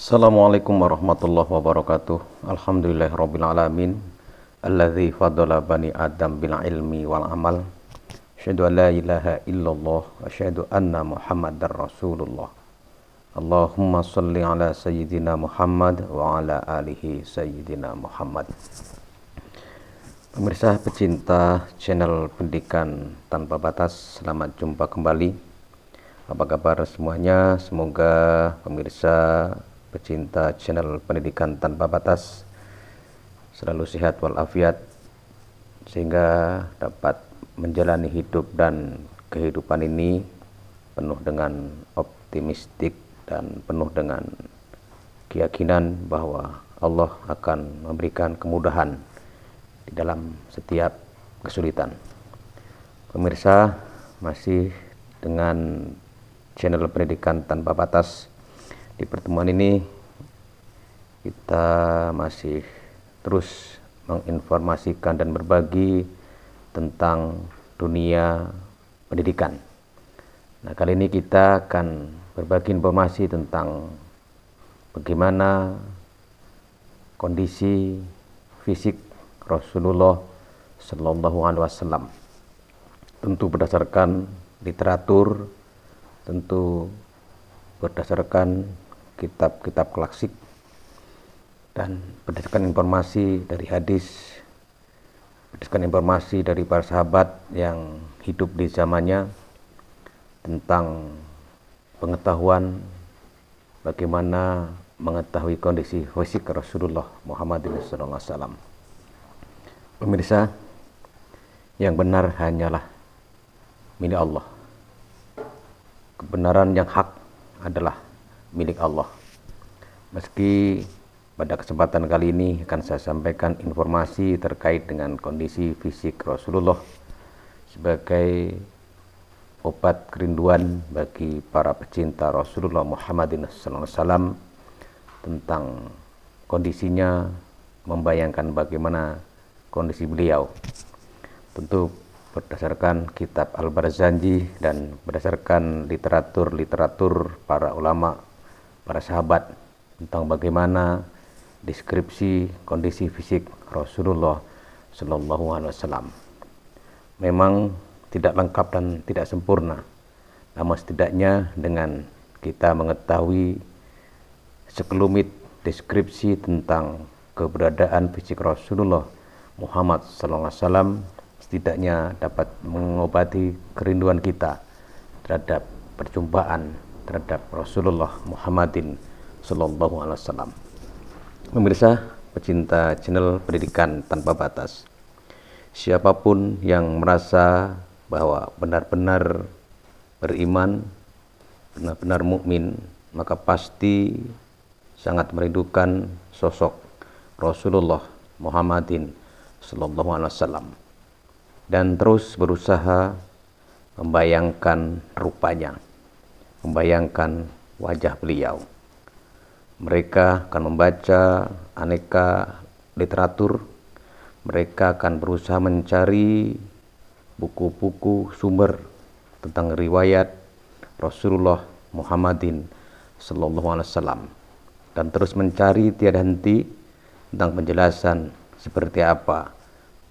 Assalamualaikum warahmatullahi wabarakatuh. Alhamdulillahirabbil alamin. Alladzi faddala bani Adam bil ilmi wal amal. Asyhadu an la ilaha illallah wa asyhadu anna Muhammadar Rasulullah. Allahumma shalli ala sayyidina Muhammad wa ala alihi sayyidina Muhammad. Pemirsa pecinta channel Pendidikan Tanpa Batas, selamat jumpa kembali. Apa kabar semuanya? Semoga pemirsa pecinta channel Pendidikan Tanpa Batas selalu sehat walafiat, sehingga dapat menjalani hidup dan kehidupan ini penuh dengan optimistik dan penuh dengan keyakinan bahwa Allah akan memberikan kemudahan di dalam setiap kesulitan. Pemirsa, masih dengan channel Pendidikan Tanpa Batas. Di pertemuan ini kita masih terus menginformasikan dan berbagi tentang dunia pendidikan. Nah, kali ini kita akan berbagi informasi tentang bagaimana kondisi fisik Rasulullah Shallallahu Alaihi Wasallam. Tentu berdasarkan literatur, tentu berdasarkan kitab-kitab klasik, dan berdasarkan informasi dari hadis, berdasarkan informasi dari para sahabat yang hidup di zamannya tentang pengetahuan bagaimana mengetahui kondisi fisik Rasulullah Muhammad SAW. Pemirsa, yang benar hanyalah milik Allah. Kebenaran yang hak adalah milik Allah. Meski pada kesempatan kali ini akan saya sampaikan informasi terkait dengan kondisi fisik Rasulullah sebagai obat kerinduan bagi para pecinta Rasulullah Muhammadin SAW, tentang kondisinya, membayangkan bagaimana kondisi beliau. Tentu berdasarkan kitab Al-Barzanji dan berdasarkan literatur para ulama, para sahabat, tentang bagaimana deskripsi kondisi fisik Rasulullah Shallallahu Alaihi Wasallam. Memang tidak lengkap dan tidak sempurna, namun setidaknya dengan kita mengetahui sekelumit deskripsi tentang keberadaan fisik Rasulullah Muhammad Sallallahu Alaihi Wasallam, setidaknya dapat mengobati kerinduan kita terhadap perjumpaan terhadap Rasulullah Muhammadin Sallallahu Alaihi Wasallam. Pemirsa pecinta channel Pendidikan Tanpa Batas, siapapun yang merasa bahwa benar-benar beriman, benar-benar mukmin, maka pasti sangat merindukan sosok Rasulullah Muhammadin Sallallahu Alaihi Wasallam, dan terus berusaha membayangkan rupanya, membayangkan wajah beliau. Mereka akan membaca aneka literatur, mereka akan berusaha mencari buku-buku sumber tentang riwayat Rasulullah Muhammadin Sallallahu Alaihi Wasallam, dan terus mencari tiada henti tentang penjelasan seperti apa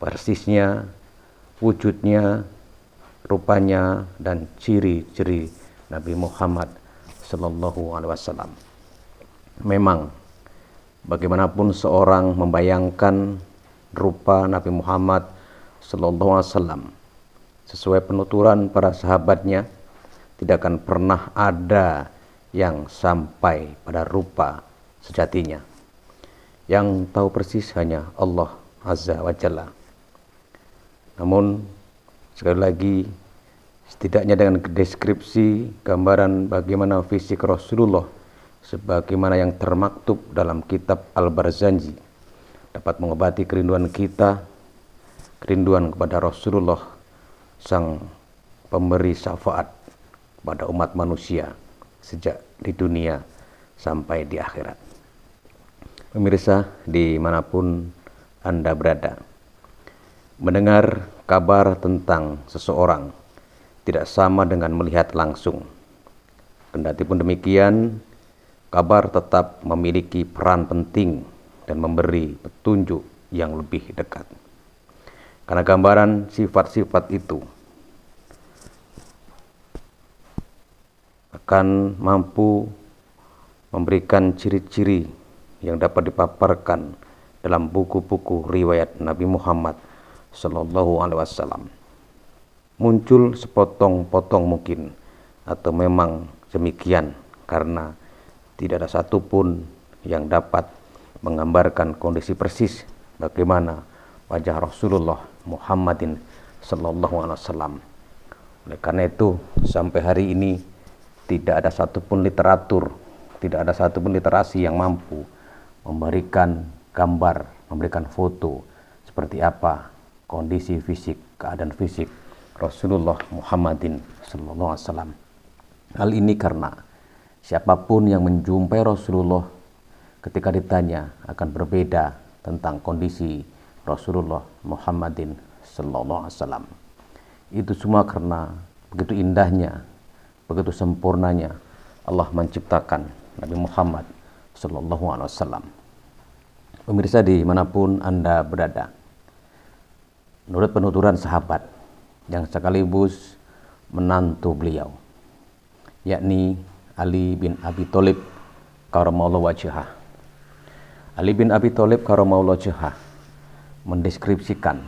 persisnya, wujudnya, rupanya, dan ciri-ciri Nabi Muhammad Sallallahu Alaihi Wasallam. Memang bagaimanapun seorang membayangkan rupa Nabi Muhammad Sallallahu Alaihi Wasallam sesuai penuturan para sahabatnya, tidak akan pernah ada yang sampai pada rupa sejatinya. Yang tahu persis hanya Allah Azza wa Jalla. Namun sekali lagi, setidaknya dengan deskripsi gambaran bagaimana fisik Rasulullah sebagaimana yang termaktub dalam kitab Al-Barzanji dapat mengobati kerinduan kita, kerinduan kepada Rasulullah, sang pemberi syafaat kepada umat manusia sejak di dunia sampai di akhirat. Pemirsa dimanapun Anda berada, mendengar kabar tentang seseorang tidak sama dengan melihat langsung. Kendati pun demikian, kabar tetap memiliki peran penting dan memberi petunjuk yang lebih dekat. Karena gambaran sifat-sifat itu akan mampu memberikan ciri-ciri yang dapat dipaparkan dalam buku-buku riwayat Nabi Muhammad Sallallahu Alaihi Wasallam. Muncul sepotong-potong mungkin, atau memang demikian, karena tidak ada satupun yang dapat menggambarkan kondisi persis bagaimana wajah Rasulullah Muhammadin Sallallahu Alaihi Wasallam. Oleh karena itu, sampai hari ini tidak ada satupun literatur, tidak ada satupun literasi yang mampu memberikan gambar, memberikan foto seperti apa kondisi fisik, keadaan fisik Rasulullah Muhammadin Sallallahu Alaihi Wasallam. Hal ini karena siapapun yang menjumpai Rasulullah ketika ditanya akan berbeda tentang kondisi Rasulullah Muhammadin Sallallahu Alaihi Wasallam. Itu semua karena begitu indahnya, begitu sempurnanya Allah menciptakan Nabi Muhammad Sallallahu Alaihi Wasallam. Pemirsa dimanapun Anda berada, menurut penuturan sahabat yang sekaligus menantu beliau, yakni Ali bin Abi Thalib karramallahu wajhah. Ali bin Abi Thalib karramallahu wajhah mendeskripsikan,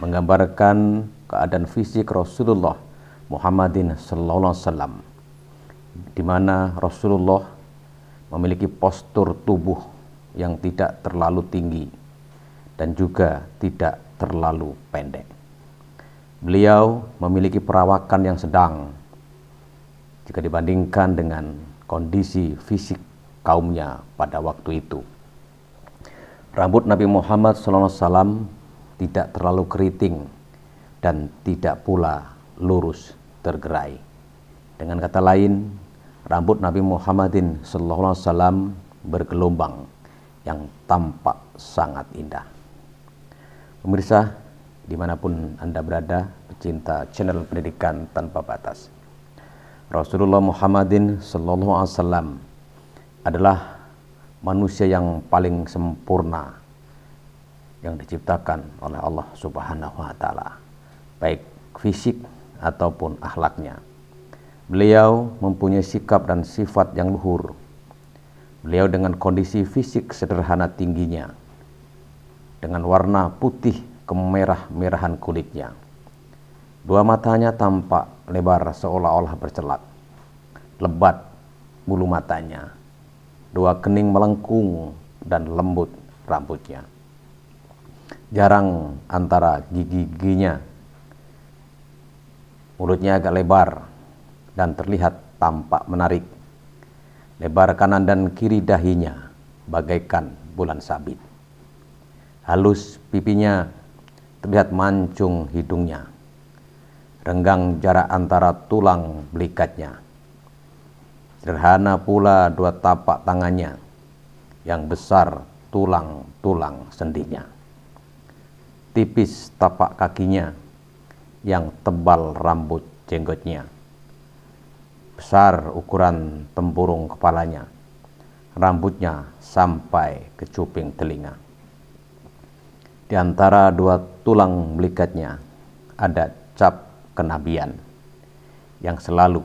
menggambarkan keadaan fisik Rasulullah Muhammadin Sallallahu Alaihi Wasallam, di mana Rasulullah memiliki postur tubuh yang tidak terlalu tinggi dan juga tidak terlalu pendek. Beliau memiliki perawakan yang sedang jika dibandingkan dengan kondisi fisik kaumnya pada waktu itu. Rambut Nabi Muhammad SAW tidak terlalu keriting dan tidak pula lurus tergerai. Dengan kata lain, rambut Nabi Muhammadin SAW bergelombang yang tampak sangat indah. Pemirsa, dimanapun Anda berada, pecinta channel Pendidikan Tanpa Batas, Rasulullah Muhammadin Sallallahu Alaihi Wasallam adalah manusia yang paling sempurna yang diciptakan oleh Allah Subhanahu Wa Taala, baik fisik ataupun akhlaknya. Beliau mempunyai sikap dan sifat yang luhur. Beliau dengan kondisi fisik sederhana tingginya, dengan warna putih kemerah-merahan kulitnya. Dua matanya tampak lebar seolah-olah bercelak, lebat bulu matanya, dua kening melengkung dan lembut rambutnya. Jarang antara gigi-giginya, mulutnya agak lebar dan terlihat tampak menarik. Lebar kanan dan kiri dahinya bagaikan bulan sabit. Halus pipinya, terlihat mancung hidungnya. Renggang jarak antara tulang belikatnya. Sederhana pula dua tapak tangannya, yang besar tulang-tulang sendinya. Tipis tapak kakinya, yang tebal rambut jenggotnya. Besar ukuran tempurung kepalanya, rambutnya sampai ke cuping telinga. Di antara dua tulang belikatnya ada cap kenabian yang selalu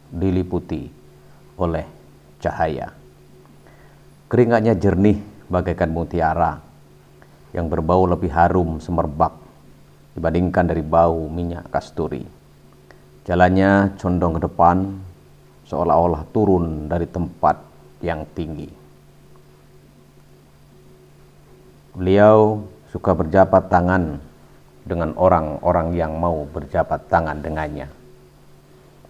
diliputi oleh cahaya. Keringatnya jernih bagaikan mutiara yang berbau lebih harum semerbak dibandingkan dari bau minyak kasturi. Jalannya condong ke depan, seolah-olah turun dari tempat yang tinggi. Beliau suka berjabat tangan dengan orang-orang yang mau berjabat tangan dengannya.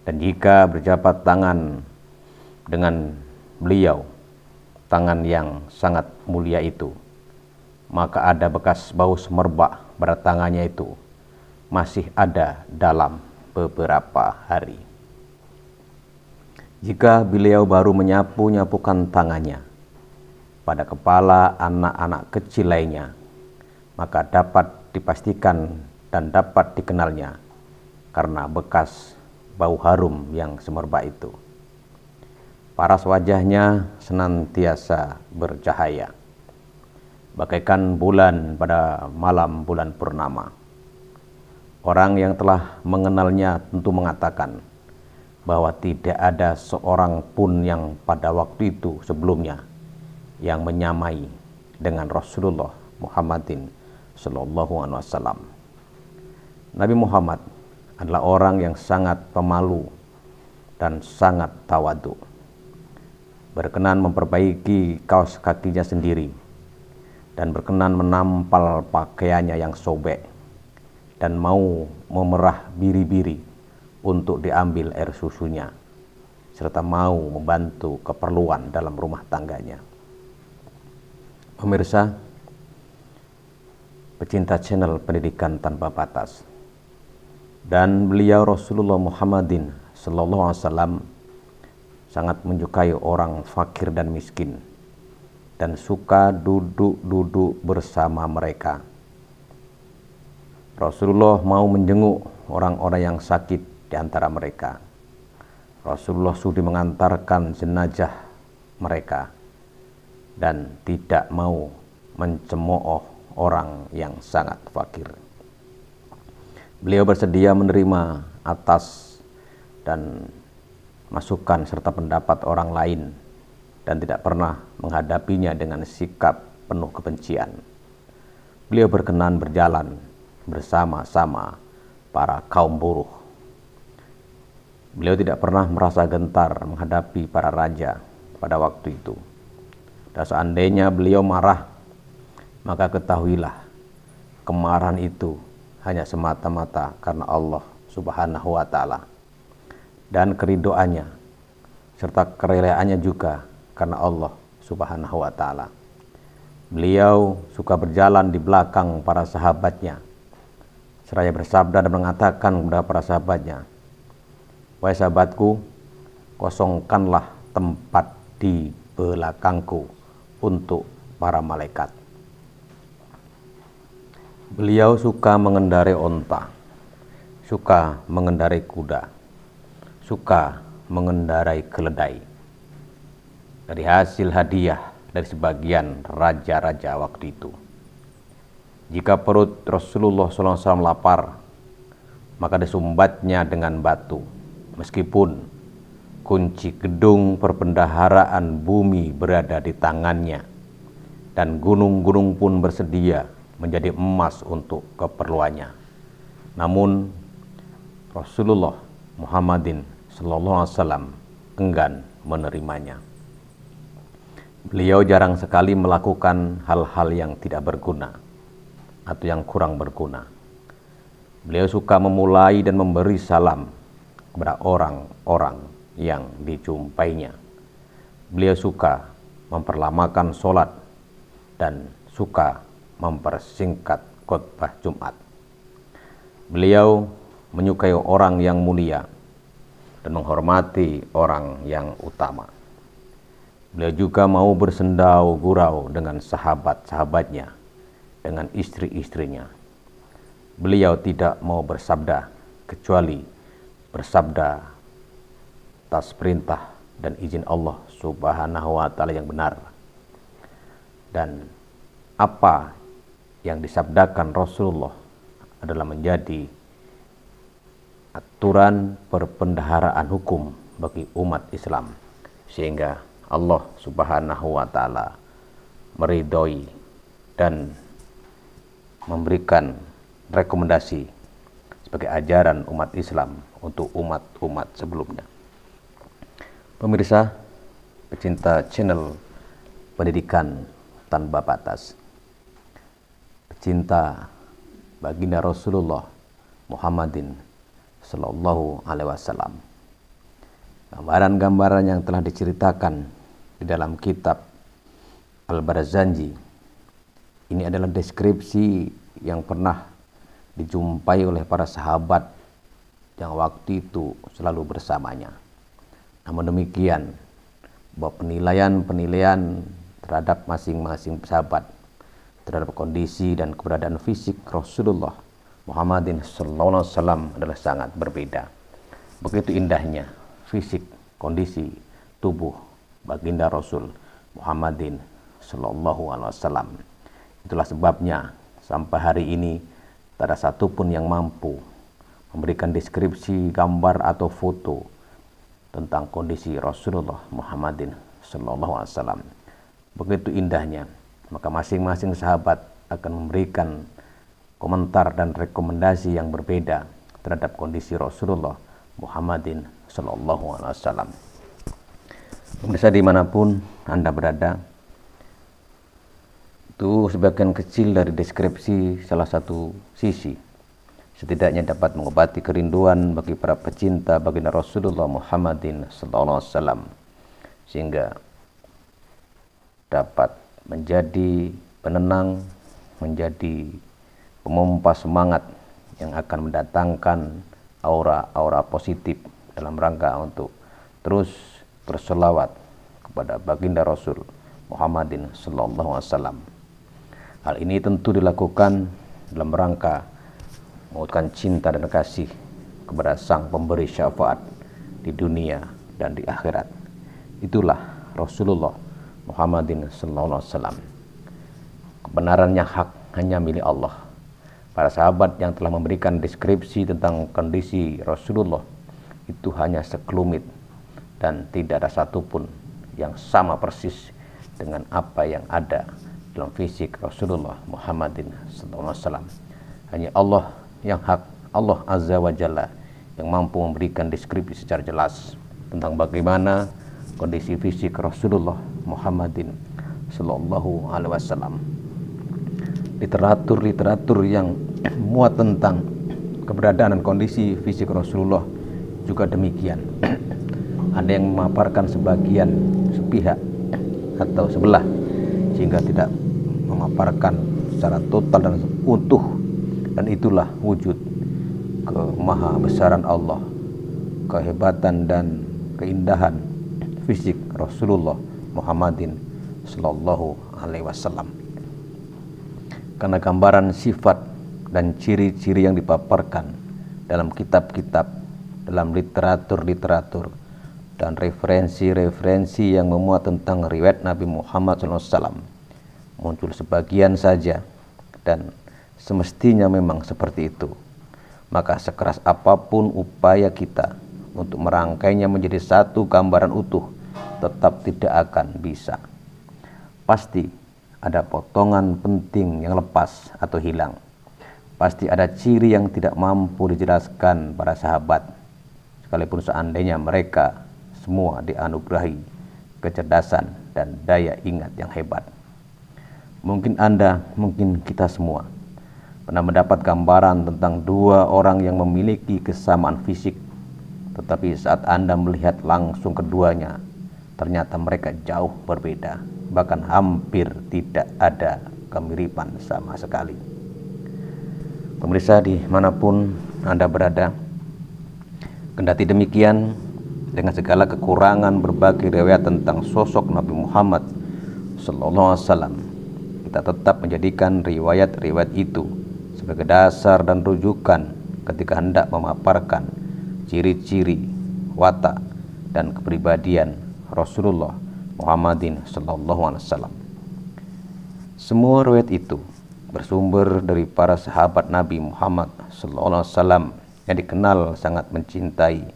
Dan jika berjabat tangan dengan beliau, tangan yang sangat mulia itu, maka ada bekas bau semerbak pada tangannya itu masih ada dalam beberapa hari. Jika beliau baru menyapu-nyapukan tangannya pada kepala anak-anak kecil lainnya, maka dapat dipastikan dan dapat dikenalnya karena bekas bau harum yang semerbak itu. Paras wajahnya senantiasa bercahaya, bagaikan bulan pada malam bulan purnama. Orang yang telah mengenalnya tentu mengatakan bahwa tidak ada seorang pun yang pada waktu itu sebelumnya yang menyamai dengan Rasulullah Muhammadin Sallallahu Alaihi Wasallam. Nabi Muhammad adalah orang yang sangat pemalu dan sangat tawadu. Berkenan memperbaiki kaos kakinya sendiri dan berkenan menampal pakaiannya yang sobek dan mau memerah biri-biri untuk diambil air susunya serta mau membantu keperluan dalam rumah tangganya. Pemirsa, pecinta channel Pendidikan Tanpa Batas, dan beliau Rasulullah Muhammadin Sallallahu Alaihi Wasallam sangat menyukai orang fakir dan miskin dan suka duduk-duduk bersama mereka. Rasulullah mau menjenguk orang-orang yang sakit di antara mereka. Rasulullah sudi mengantarkan jenazah mereka dan tidak mau mencemooh orang yang sangat fakir. Beliau bersedia menerima atas dan masukan serta pendapat orang lain dan tidak pernah menghadapinya dengan sikap penuh kebencian. Beliau berkenan berjalan bersama-sama para kaum buruh. Beliau tidak pernah merasa gentar menghadapi para raja pada waktu itu. Dan seandainya beliau marah, maka ketahuilah kemarahan itu hanya semata-mata karena Allah Subhanahu wa Ta'ala, dan keridoannya serta kerelaannya juga karena Allah Subhanahu wa Ta'ala. Beliau suka berjalan di belakang para sahabatnya seraya bersabda dan mengatakan kepada para sahabatnya, "Wahai sahabatku, kosongkanlah tempat di belakangku untuk para malaikat." Beliau suka mengendarai onta, suka mengendarai kuda, suka mengendarai keledai. Dari hasil hadiah dari sebagian raja-raja waktu itu. Jika perut Rasulullah SAW lapar, maka disumbatnya dengan batu, meskipun kunci gedung perbendaharaan bumi berada di tangannya, dan gunung-gunung pun bersedia menjadi emas untuk keperluannya. Namun Rasulullah Muhammadin Sallallahu Alaihi Wasallam enggan menerimanya. Beliau jarang sekali melakukan hal-hal yang tidak berguna atau yang kurang berguna. Beliau suka memulai dan memberi salam kepada orang-orang yang dijumpainya. Beliau suka memperlamakan sholat dan suka mempersingkat khutbah Jumat. Beliau menyukai orang yang mulia dan menghormati orang yang utama. Beliau juga mau bersendau gurau dengan sahabat-sahabatnya, dengan istri-istrinya. Beliau tidak mau bersabda kecuali bersabda atas perintah dan izin Allah Subhanahu wa Ta'ala yang benar. Dan apa yang disabdakan Rasulullah adalah menjadi aturan perbendaharaan hukum bagi umat Islam, sehingga Allah Subhanahu wa Ta'ala meridhoi dan memberikan rekomendasi sebagai ajaran umat Islam untuk umat-umat sebelumnya. Pemirsa, pecinta channel Pendidikan Tanpa Batas, pecinta baginda Rasulullah Muhammadin Sallallahu Alaihi Wasallam. Gambaran-gambaran yang telah diceritakan di dalam kitab Al-Barzanji ini adalah deskripsi yang pernah dijumpai oleh para sahabat yang waktu itu selalu bersamanya. Namun demikian, bahwa penilaian terhadap masing-masing sahabat terhadap kondisi dan keberadaan fisik Rasulullah Muhammadin Sallallahu Alaihi Wasallam adalah sangat berbeda. Begitu indahnya fisik, kondisi, tubuh baginda Rasul Muhammadin Sallallahu Alaihi Wasallam. Itulah sebabnya sampai hari ini tak ada satupun yang mampu memberikan deskripsi gambar atau foto tentang kondisi Rasulullah Muhammadin Sallallahu Alaihi Wasallam. Begitu indahnya, maka masing-masing sahabat akan memberikan komentar dan rekomendasi yang berbeda terhadap kondisi Rasulullah Muhammadin Sallallahu Alaihi Wasallam. Pemirsa dimanapun Anda berada, itu sebagian kecil dari deskripsi salah satu sisi, setidaknya dapat mengobati kerinduan bagi para pecinta baginda Rasulullah Muhammadin Sallallahu Alaihi Wasallam, sehingga dapat menjadi penenang, menjadi pemompa semangat yang akan mendatangkan aura-aura positif dalam rangka untuk terus berselawat kepada baginda Rasul Muhammadin Sallallahu Alaihi Wasallam. Hal ini tentu dilakukan dalam rangka mewujudkan cinta dan kasih kepada sang pemberi syafaat di dunia dan di akhirat. Itulah Rasulullah Muhammadin Sallallahu Alaihi Wasallam. Kebenarannya hak hanya milik Allah. Para sahabat yang telah memberikan deskripsi tentang kondisi Rasulullah itu hanya sekelumit dan tidak ada satupun yang sama persis dengan apa yang ada dalam fisik Rasulullah Muhammadin Sallallahu Alaihi Wasallam. Hanya Allah yang hak, Allah Azza wa Jalla yang mampu memberikan deskripsi secara jelas tentang bagaimana kondisi fisik Rasulullah Muhammadin Sallallahu Alaihi Wasallam. Literatur yang muat tentang keberadaan dan kondisi fisik Rasulullah juga demikian. Ada yang memaparkan sebagian sepihak atau sebelah, sehingga tidak memaparkan secara total dan utuh. Dan itulah wujud kemahabesaran Allah, kehebatan dan keindahan fisik Rasulullah Muhammadin Sallallahu Alaihi Wasallam. Karena gambaran sifat dan ciri-ciri yang dipaparkan dalam kitab-kitab, dalam literatur dan referensi-referensi yang memuat tentang riwayat Nabi Muhammad SAW muncul sebagian saja, dan semestinya memang seperti itu. Maka sekeras apapun upaya kita untuk merangkainya menjadi satu gambaran utuh, tetap tidak akan bisa. Pasti ada potongan penting yang lepas atau hilang. Pasti ada ciri yang tidak mampu dijelaskan para sahabat, sekalipun seandainya mereka semua dianugerahi kecerdasan dan daya ingat yang hebat. Mungkin Anda, mungkin kita semua pernah mendapat gambaran tentang dua orang yang memiliki kesamaan fisik, tetapi saat Anda melihat langsung keduanya, ternyata mereka jauh berbeda, bahkan hampir tidak ada kemiripan sama sekali. Pemirsa dimanapun Anda berada, kendati demikian, dengan segala kekurangan berbagai riwayat tentang sosok Nabi Muhammad Sallallahu Alaihi Wasallam, kita tetap menjadikan riwayat-riwayat itu sebagai dasar dan rujukan ketika hendak memaparkan ciri-ciri, watak, dan kepribadian Rasulullah Muhammadin Sallallahu Alaihi Wasallam. Semua riwayat itu bersumber dari para sahabat Nabi Muhammad Sallallahu Alaihi Wasallam yang dikenal sangat mencintai,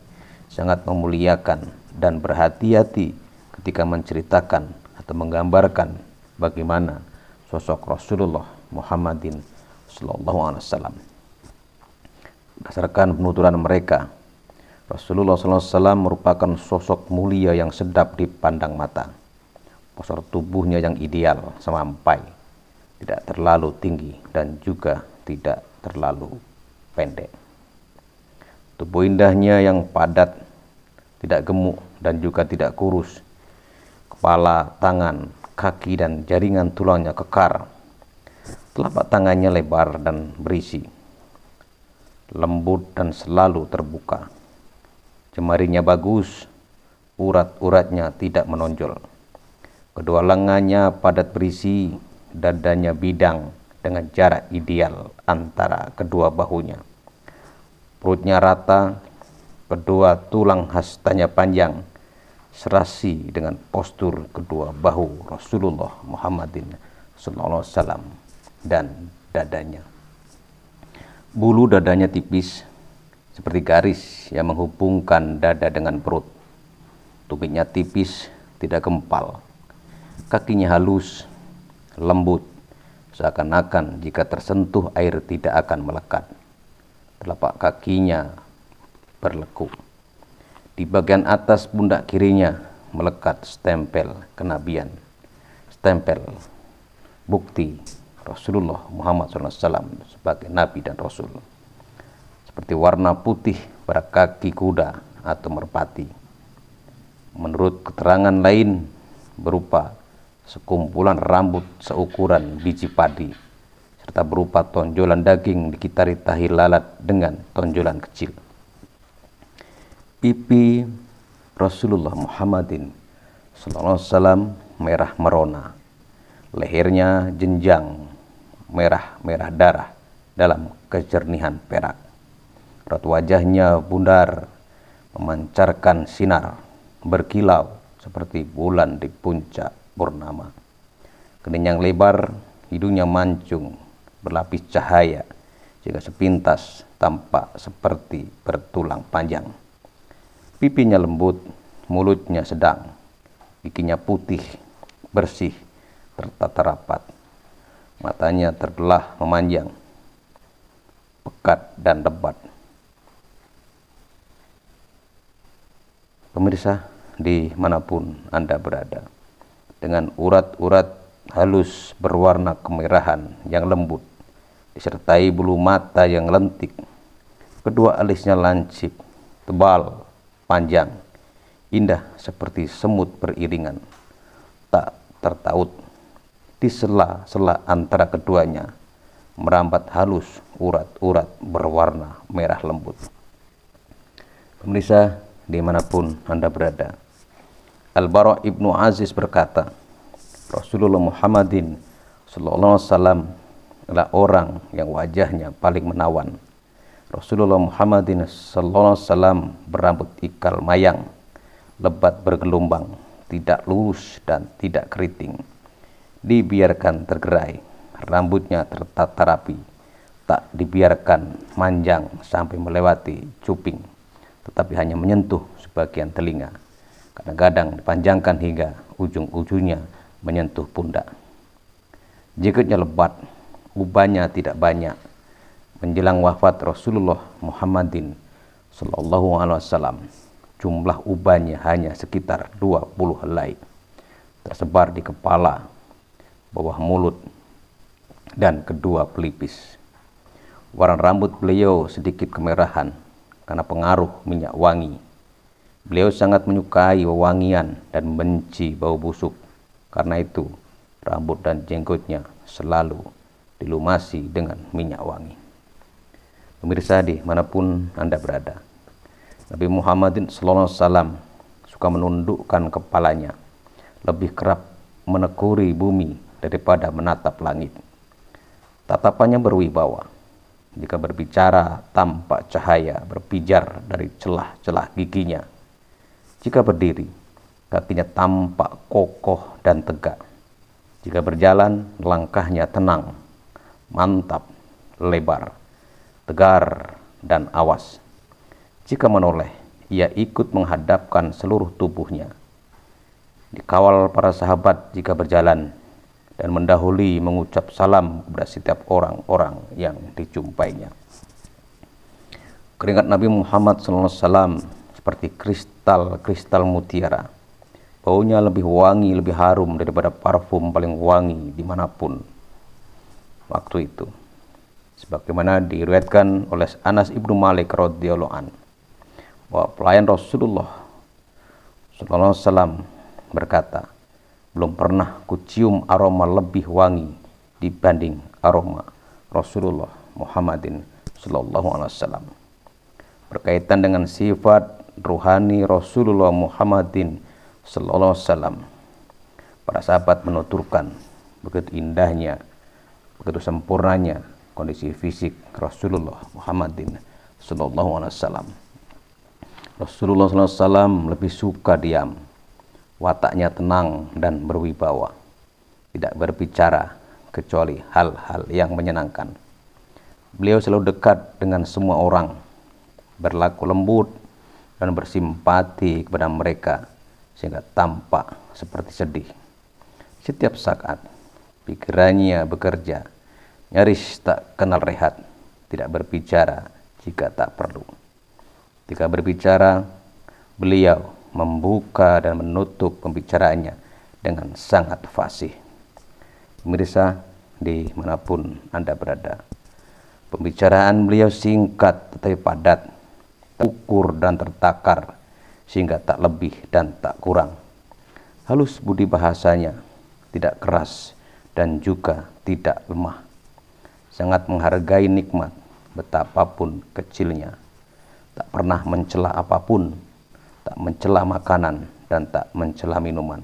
sangat memuliakan, dan berhati-hati ketika menceritakan atau menggambarkan bagaimana sosok Rasulullah Muhammadin Sallallahu Alaihi Wasallam. Berdasarkan penuturan mereka, Rasulullah SAW merupakan sosok mulia yang sedap dipandang mata. Postur tubuhnya yang ideal sampai, tidak terlalu tinggi dan juga tidak terlalu pendek. Tubuh indahnya yang padat, tidak gemuk dan juga tidak kurus. Kepala, tangan, kaki dan jaringan tulangnya kekar. Telapak tangannya lebar dan berisi, lembut dan selalu terbuka. Jemarinya bagus, urat-uratnya tidak menonjol. Kedua lengannya padat berisi, dadanya bidang dengan jarak ideal antara kedua bahunya. Perutnya rata, kedua tulang hastanya panjang, serasi dengan postur kedua bahu Rasulullah Muhammadin sallallahu alaihi wasallam dan dadanya. Bulu dadanya tipis seperti garis yang menghubungkan dada dengan perut. Tumitnya tipis, tidak gempal. Kakinya halus, lembut, seakan-akan jika tersentuh air tidak akan melekat. Telapak kakinya berlekuk. Di bagian atas pundak kirinya melekat stempel kenabian, stempel bukti Rasulullah Muhammad SAW sebagai Nabi dan Rasul. Seperti warna putih pada kaki kuda atau merpati. Menurut keterangan lain berupa sekumpulan rambut seukuran biji padi, serta berupa tonjolan daging dikitari tahi lalat dengan tonjolan kecil. Pipi Rasulullah Muhammadin sallallahu alaihi wasallam merah merona, lehernya jenjang merah-merah darah dalam kejernihan perak. Raut wajahnya bundar memancarkan sinar berkilau seperti bulan di puncak purnama. Kening yang lebar, hidungnya mancung berlapis cahaya sehingga sepintas tampak seperti bertulang panjang. Pipinya lembut, mulutnya sedang, giginya putih, bersih, tertata rapat. Matanya terbelah memanjang, pekat dan lebat. Pemirsa, dimanapun Anda berada, dengan urat-urat halus berwarna kemerahan yang lembut, disertai bulu mata yang lentik, kedua alisnya lancip, tebal, panjang, indah seperti semut beriringan, tak tertaut. Di sela-sela antara keduanya merambat halus urat-urat berwarna merah lembut. Pemirsa, dimanapun Anda berada, Al-Bara' Ibnu Aziz berkata, Rasulullah Muhammadin sallallahu alaihi wasallam adalah orang yang wajahnya paling menawan. Rasulullah Muhammadin sallallahu alaihi wasallam berambut ikal mayang, lebat bergelombang, tidak lurus dan tidak keriting. Dibiarkan tergerai, rambutnya tertata rapi, tak dibiarkan manjang sampai melewati cuping, tetapi hanya menyentuh sebagian telinga. Kadang-kadang dipanjangkan hingga ujung-ujungnya menyentuh pundak. Jenggotnya lebat, ubannya tidak banyak. Menjelang wafat Rasulullah Muhammadin sallallahu alaihi wasallam, jumlah ubannya hanya sekitar 20 helai, tersebar di kepala, bawah mulut, dan kedua pelipis. Warna rambut beliau sedikit kemerahan karena pengaruh minyak wangi. Beliau sangat menyukai wewangian dan benci bau busuk. Karena itu, rambut dan jenggotnya selalu dilumasi dengan minyak wangi. Pemirsa, dimanapun Anda berada, Nabi Muhammadin sallallahu alaihi wasallam suka menundukkan kepalanya, lebih kerap menekuni bumi daripada menatap langit. Tatapannya berwibawa. Jika berbicara, tampak cahaya berpijar dari celah-celah giginya. Jika berdiri, kakinya tampak kokoh dan tegak. Jika berjalan, langkahnya tenang, mantap, lebar, tegar, dan awas. Jika menoleh, ia ikut menghadapkan seluruh tubuhnya. Dikawal para sahabat jika berjalan, dan mendahului mengucap salam kepada setiap orang-orang yang dijumpainya. Keringat Nabi Muhammad SAW seperti kristal-kristal mutiara. Baunya lebih wangi, lebih harum daripada parfum paling wangi dimanapun waktu itu. Sebagaimana diriwayatkan oleh Anas ibnu Malik radhiyallahu an, bahwa pelayan Rasulullah SAW berkata, belum pernah kucium aroma lebih wangi dibanding aroma Rasulullah Muhammadin sallallahu alaihi wasallam. Berkaitan dengan sifat ruhani Rasulullah Muhammadin sallallahu alaihi wasallam, para sahabat menuturkan begitu indahnya, begitu sempurnanya kondisi fisik Rasulullah Muhammadin sallallahu alaihi wasallam. Rasulullah sallallahu alaihi wasallam lebih suka diam wataknya tenang dan berwibawa, tidak berbicara kecuali hal-hal yang menyenangkan. Beliau selalu dekat dengan semua orang, berlaku lembut dan bersimpati kepada mereka sehingga tampak seperti sedih. Setiap saat pikirannya bekerja, nyaris tak kenal rehat, tidak berbicara jika tak perlu. Ketika berbicara, beliau membuka dan menutup pembicaraannya dengan sangat fasih. Pemirsa, dimanapun Anda berada, pembicaraan beliau singkat tetapi padat, ukur dan tertakar, sehingga tak lebih dan tak kurang. Halus budi bahasanya, tidak keras dan juga tidak lemah. Sangat menghargai nikmat, betapapun kecilnya. Tak pernah mencela apapun, tak mencela makanan dan tak mencela minuman,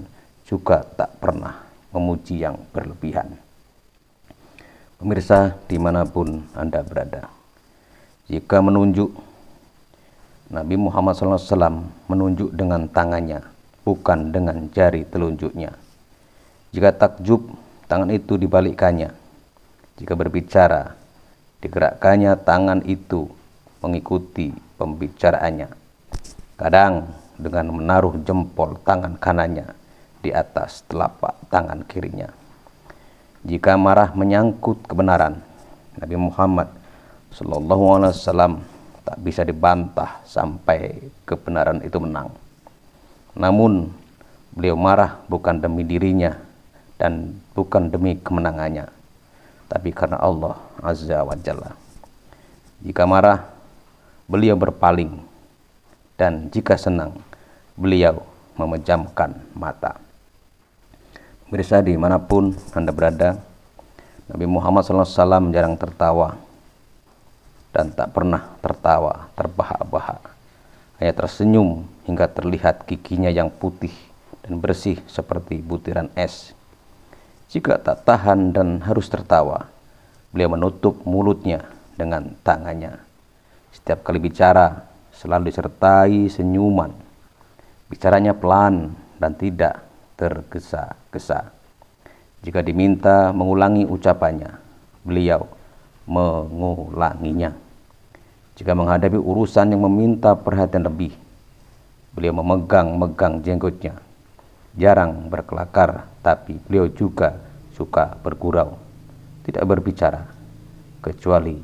juga tak pernah memuji yang berlebihan. Pemirsa, dimanapun Anda berada, jika menunjuk, Nabi Muhammad SAW menunjuk dengan tangannya, bukan dengan jari telunjuknya. Jika takjub, tangan itu dibalikkannya. Jika berbicara, digerakkannya tangan itu mengikuti pembicaraannya. Kadang dengan menaruh jempol tangan kanannya di atas telapak tangan kirinya. Jika marah menyangkut kebenaran, Nabi Muhammad SAW tak bisa dibantah sampai kebenaran itu menang. Namun beliau marah bukan demi dirinya dan bukan demi kemenangannya, tapi karena Allah Azza wa Jalla. Jika marah, beliau berpaling, dan jika senang, beliau memejamkan mata. Pemirsa, dimanapun Anda berada, Nabi Muhammad SAW jarang tertawa dan tak pernah tertawa terbahak-bahak. Hanya tersenyum hingga terlihat giginya yang putih dan bersih seperti butiran es. Jika tak tahan dan harus tertawa, beliau menutup mulutnya dengan tangannya. Setiap kali bicara selalu disertai senyuman. Bicaranya pelan dan tidak tergesa-gesa. Jika diminta mengulangi ucapannya, beliau mengulanginya. Jika menghadapi urusan yang meminta perhatian lebih, beliau memegang-megang jenggotnya. Jarang berkelakar, tapi beliau juga suka bergurau. Tidak berbicara, kecuali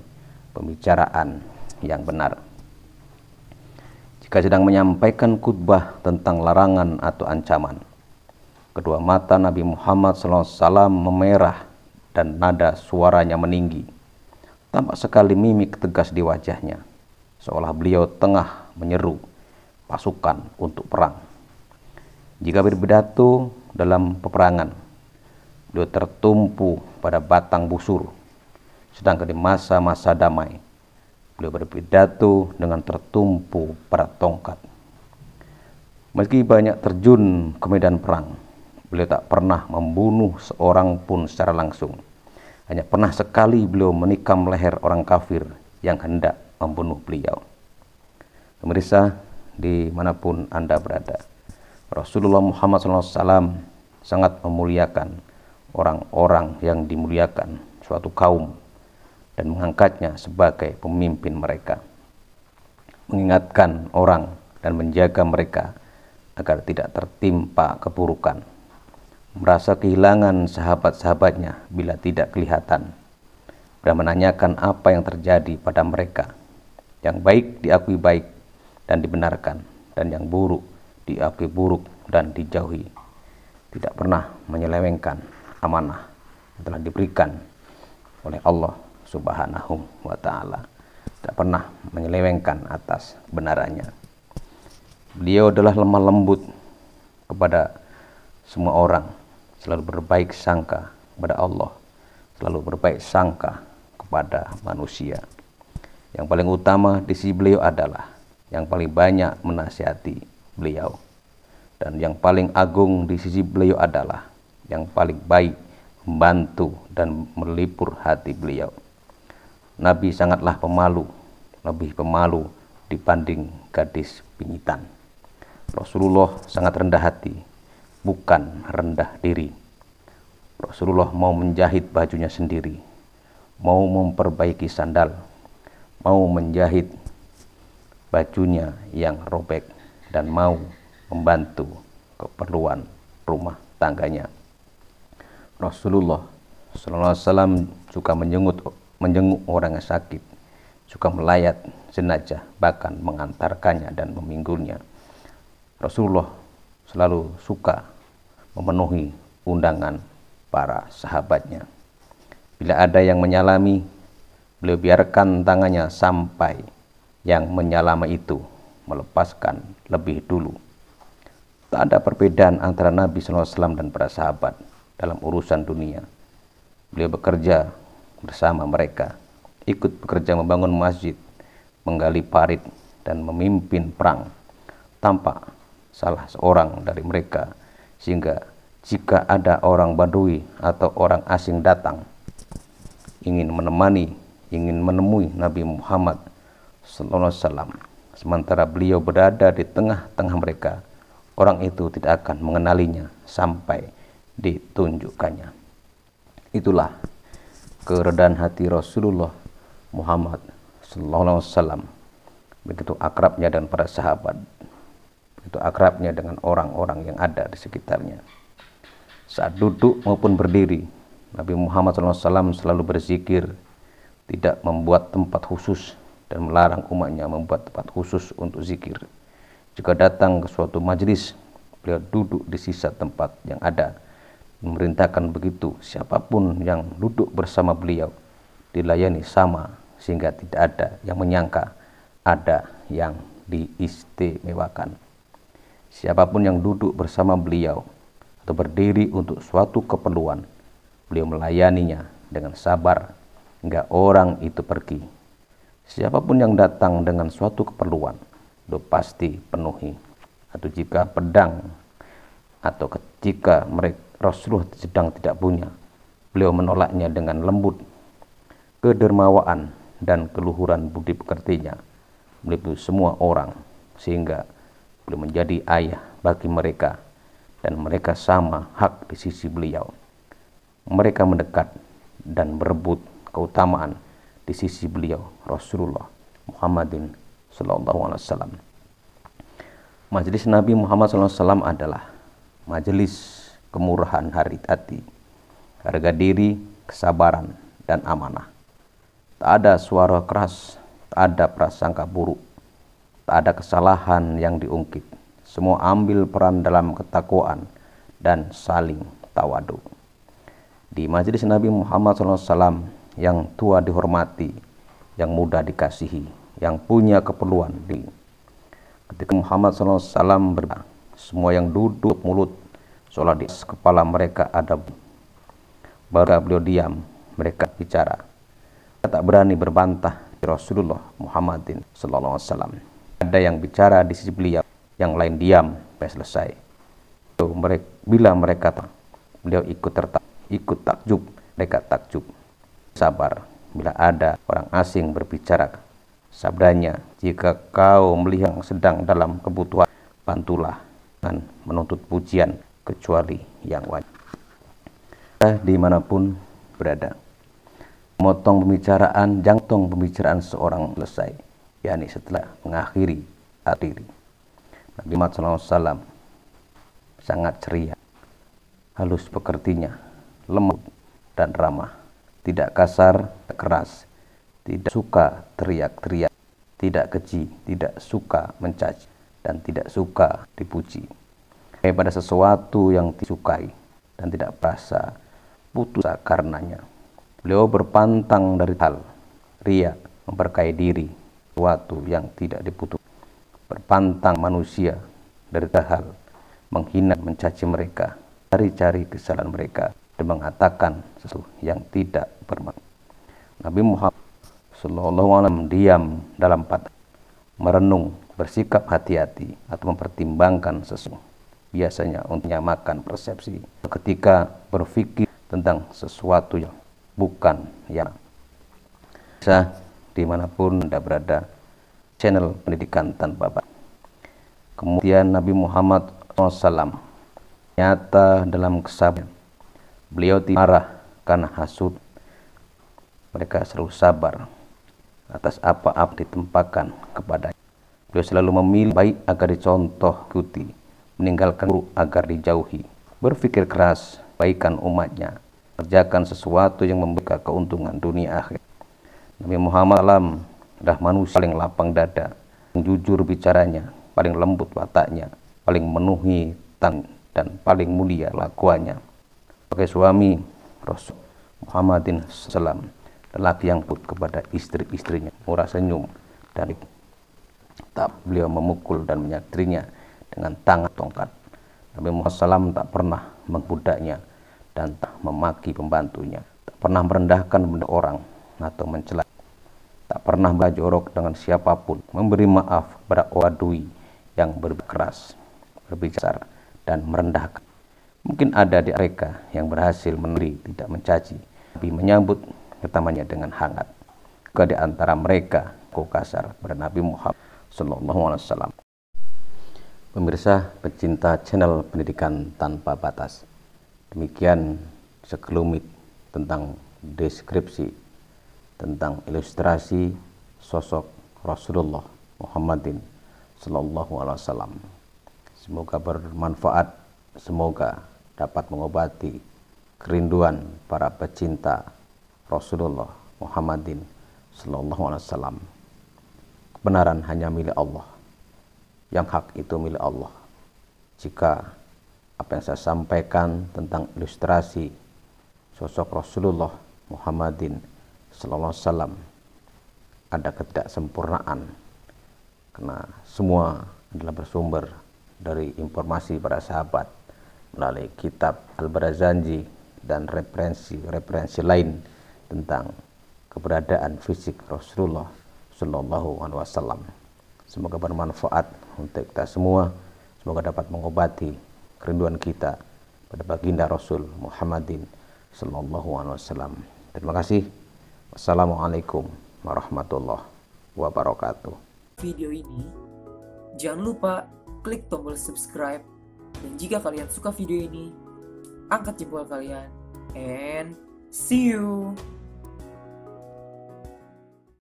pembicaraan yang benar. Jika sedang menyampaikan khutbah tentang larangan atau ancaman, kedua mata Nabi Muhammad SAW memerah dan nada suaranya meninggi. Tampak sekali mimik tegas di wajahnya, seolah beliau tengah menyeru pasukan untuk perang. Jika berpidato dalam peperangan, beliau tertumpu pada batang busur, sedangkan di masa-masa damai, beliau berpidato dengan tertumpu pada tongkat. Meski banyak terjun ke medan perang, beliau tak pernah membunuh seorang pun secara langsung. Hanya pernah sekali beliau menikam leher orang kafir yang hendak membunuh beliau. Pemirsa, dimanapun Anda berada, Rasulullah Muhammad SAW sangat memuliakan orang-orang yang dimuliakan suatu kaum dan mengangkatnya sebagai pemimpin mereka, mengingatkan orang dan menjaga mereka agar tidak tertimpa keburukan, merasa kehilangan sahabat-sahabatnya bila tidak kelihatan, dan menanyakan apa yang terjadi pada mereka. Yang baik diakui baik dan dibenarkan, dan yang buruk diakui buruk dan dijauhi. Tidak pernah menyelewengkan amanah yang telah diberikan oleh Allah Subhanahu wa Ta'ala. Tidak pernah menyelewengkan atas kebenarannya. Beliau adalah lemah lembut kepada semua orang, selalu berbaik sangka kepada Allah, selalu berbaik sangka kepada manusia. Yang paling utama di sisi beliau adalah yang paling banyak menasihati beliau, dan yang paling agung di sisi beliau adalah yang paling baik membantu dan melipur hati beliau. Nabi sangatlah pemalu, lebih pemalu dibanding gadis pingitan. Rasulullah sangat rendah hati, bukan rendah diri. Rasulullah mau menjahit bajunya sendiri, mau memperbaiki sandal, mau menjahit bajunya yang robek, dan mau membantu keperluan rumah tangganya. Rasulullah SAW juga menjenguk orang yang sakit, juga melayat jenazah, bahkan mengantarkannya dan meminggulnya. Rasulullah selalu suka memenuhi undangan para sahabatnya. Bila ada yang menyalami, beliau biarkan tangannya sampai yang menyalami itu melepaskan lebih dulu. Tak ada perbedaan antara Nabi SAW dan para sahabat dalam urusan dunia. Beliau bekerja bersama mereka, ikut bekerja membangun masjid, menggali parit, dan memimpin perang tanpa salah seorang dari mereka, sehingga jika ada orang Badui atau orang asing datang ingin menemui Nabi Muhammad SAW, sementara beliau berada di tengah-tengah mereka, orang itu tidak akan mengenalinya sampai ditunjukkannya. Itulah keredaan hati Rasulullah Muhammad SAW, begitu akrabnya dengan para sahabat, begitu akrabnya dengan orang-orang yang ada di sekitarnya. Saat duduk maupun berdiri, Nabi Muhammad SAW selalu berzikir, tidak membuat tempat khusus dan melarang umatnya membuat tempat khusus untuk zikir. Jika datang ke suatu majelis, beliau duduk di sisa tempat yang ada, memerintahkan begitu siapapun yang duduk bersama beliau dilayani sama, sehingga tidak ada yang menyangka ada yang diistimewakan. Siapapun yang duduk bersama beliau atau berdiri untuk suatu keperluan, beliau melayaninya dengan sabar hingga orang itu pergi. Siapapun yang datang dengan suatu keperluan, beliau pasti penuhi. Atau jika pedang atau ketika Rasulullah sedang tidak punya, beliau menolaknya dengan lembut. Kedermawaan dan keluhuran budi pekertinya meliputi semua orang, sehingga beliau menjadi ayah bagi mereka, dan mereka sama hak di sisi beliau. Mereka mendekat dan berebut keutamaan di sisi beliau, Rasulullah Muhammadin SAW. Majelis Nabi Muhammad SAW adalah majelis kemurahan hati, harga diri, kesabaran, dan amanah. Tak ada suara keras, tak ada prasangka buruk, tak ada kesalahan yang diungkit. Semua ambil peran dalam ketakwaan dan saling tawadu. Di majelis Nabi Muhammad SAW, yang tua dihormati, yang muda dikasihi, yang punya keperluan ketika Muhammad SAW berkata, semua yang duduk mulut seolah di kepala mereka ada. Baru beliau diam, mereka bicara. Tak berani berbantah Rasulullah Muhammadin SAW. Ada yang bicara di sisi beliau, yang lain diam sampai selesai. Bila mereka beliau ikut takjub, mereka takjub. Sabar bila ada orang asing berbicara. Sabdanya, jika kau melihat sedang dalam kebutuhan, bantulah dengan menuntut pujian kecuali yang wajib. Dimanapun berada, memotong pembicaraan, jantung pembicaraan seorang selesai, yakni setelah mengakhiri diri. Nabi Muhammad SAW sangat ceria, halus pekertinya, lembut dan ramah, tidak kasar, tidak keras, tidak suka teriak-teriak, tidak keji, tidak suka mencaci, dan tidak suka dipuji. Pada sesuatu yang disukai dan tidak merasa putus karenanya. Beliau berpantang dari hal ria, memperkaya diri, sesuatu yang tidak dibutuhkan. Berpantang manusia dari hal menghina, mencaci mereka, cari-cari kesalahan mereka, dan mengatakan sesuatu yang tidak bermakna. Nabi Muhammad SAW diam dalam patah, merenung, bersikap hati-hati atau mempertimbangkan sesuatu, biasanya untuk menyamakan persepsi ketika berpikir tentang sesuatu yang bukan yang bisa. Dimanapun Anda berada, channel pendidikan tanpa batas. Kemudian Nabi Muhammad SAW Nyata dalam kesabaran. Beliau tidak marah karena hasut. Mereka selalu sabar atas apa-apa ditempakan kepadanya. Beliau selalu memilih baik agar dicontoh, ikuti, meninggalkan buruk agar dijauhi. Berpikir keras, baikan umatnya, kerjakan sesuatu yang memberikan keuntungan dunia akhir. Nabi Muhammad SAW adalah manusia paling lapang dada, yang jujur bicaranya, paling lembut wataknya, paling memenuhi dan paling mulia lakuannya. Sebagai suami Rasul Muhammadin SAW, lelaki yang put kepada istri-istrinya, murah senyum dan tak beliau memukul dan menyakitinya dengan tangan tongkat. Nabi Muhammad SAW tak pernah membudaknya dan tak memaki pembantunya, tak pernah merendahkan benda orang atau mencela, tak pernah berjorok dengan siapapun, memberi maaf kepada wadui yang berkeras, berbicara dan merendahkan. Mungkin ada di mereka yang berhasil menerima, tidak mencaci, tapi menyambut pertamanya dengan hangat. Juga di antara mereka kasar pada Nabi Muhammad SAW. Pemirsa pecinta channel Pendidikan Tanpa Batas, demikian sekelumit tentang deskripsi, tentang ilustrasi sosok Rasulullah Muhammadin SAW. Semoga bermanfaat, semoga dapat mengobati kerinduan para pecinta Rasulullah Muhammadin SAW. Kebenaran hanya milik Allah, yang hak itu milik Allah. Jika apa yang saya sampaikan tentang ilustrasi sosok Rasulullah Muhammadin SAW ada ketidaksempurnaan, karena semua adalah bersumber dari informasi para sahabat melalui kitab Al-Barazanji dan referensi lain tentang keberadaan fisik Rasulullah SAW. Semoga bermanfaat untuk kita semua. Semoga dapat mengobati kerinduan kita pada baginda Rasul Muhammadin SAW. Terima kasih. Wassalamualaikum warahmatullahi wabarakatuh. Video ini, jangan lupa klik tombol subscribe, dan jika kalian suka video ini, angkat jempol kalian, and see you.